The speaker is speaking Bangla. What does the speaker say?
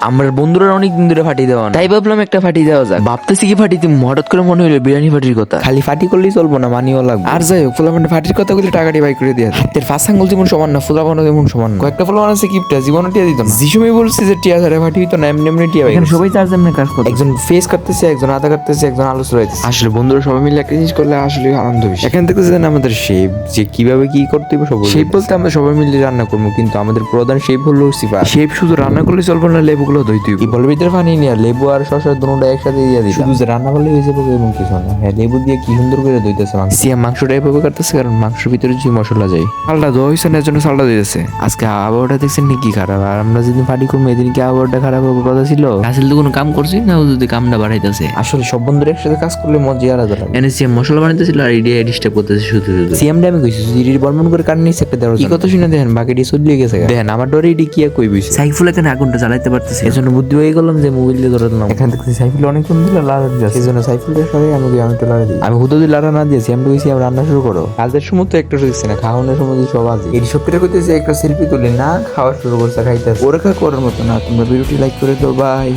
আমার বন্ধুরা অনেকদিন ধরে ফাটি দেওয়া না, তাই ভাবলাম একটা ফাটি দেওয়া যাক। ভাবতেছি কি ফাটি দিম, হঠাৎ করে মনে হলো বিরিয়ানি ফাটির কথা। খালি ফাটি করলেই চলবো না, মানিও লাগবে। আর যাই হোক, ফুলাপান ফাটির কথা বলে টাকাটি বাই করে দিয়ে হাতের ফাঁস আঙ্গুল যেমন সমান না, ফুলাপানো যেমন সমান না। কয়েকটা ফুলাপান আছে কিপটা জীবনে টিয়া দিত না। যে সময় বলছি যে টিয়া ছাড়া ফাটি হইতো না, এমনি এমনি টিয়া। এখানে সবাই চার জনের কাজ করছে, একজন ফেস কাটতেছে, একজন আদা কাটতেছে, একজন আলু চড়াইতেছে। আসলে বন্ধুরা সবাই মিলে একটা জিনিস করলে আসলে আনন্দ বেশি। এখান থেকে যেন আমাদের শেপ, যে কিভাবে কি করতে হবে সব শেপ বলতে আমরা সবাই মিলে রান্না করবো, কিন্তু আমাদের প্রধান শেপ হলো সিফা। শেপ শুধু রান্না করলে চলবে না, লেবুগুলো ধুইতে হবে। কি বলবে ভিতরে পানি নিয়ে লেবু আর শসা দুটোটা একসাথে দিয়ে দিই, শুধু যে রান্না করলে হয়ে যাবে এবং কিছু না। হ্যাঁ, লেবু দিয়ে কি সুন্দর করে ধুইতেছে মাংস। সিয়াম মাংসটা এভাবে কাটতেছে, কারণ মাংসের ভিতরে যে মশলা যায়। চালটা ধোয়া হয়েছে না, এর জন্য চালটা দিতেছে। আজকে আবহাওয়াটা দেখছেন কি খারাপ, আর আমরা যেদিন পার্টি করবো এদিন কি আবহাওয়াটা খারাপ হওয়ার কথা ছিল? আসলে তো কোনো কাম করছি না, ও যদি কামটা বাড়াইতেছে। আসলে সব বন্ধুরা একসাথে কাজ করলে মজা আলাদা লাগে। এনে সিয়াম মশলা বানাইতেছিল আর ইডিয়া ডিস্টার্ব করতেছে শুধু শুধু। সিয়ামটা আমি কইছি জিরির বর্মন করে কাট নিছে একটা দেওয়ার কি কথা শুনে দেখেন, বাকিটি চলে গেছে। দেখেন আমার ডরে ইডি কি কই বইছে। সাইফুল এখানে আগুনটা জ্বালাইতে পারতেছে, এজন্য বুদ্ধি হয়ে গেলাম যে মোবাইল দিয়ে ধরে দিলাম। এখান থেকে সাইফুল অনেকক্ষণ দিলে লাড়া দিয়েছে, সেজন্য সাইফুলের সঙ্গে আমি একটু লাড়া দিই। আমি হুদুদি লাড়া না দিয়েছি, আমি কইছি আমি রান্না শুরু করো। কাজের সময় তো একটু শিখছি না, খাওয়ানোর সময় সব আছে। এই সবকিটা করতেছে একটা সেলফি তুলি না, খাওয়া শুরু করছে, খাইতে ওরা করার মতো না। তোমরা ভিডিওটি লাইক করে দাও, বাই।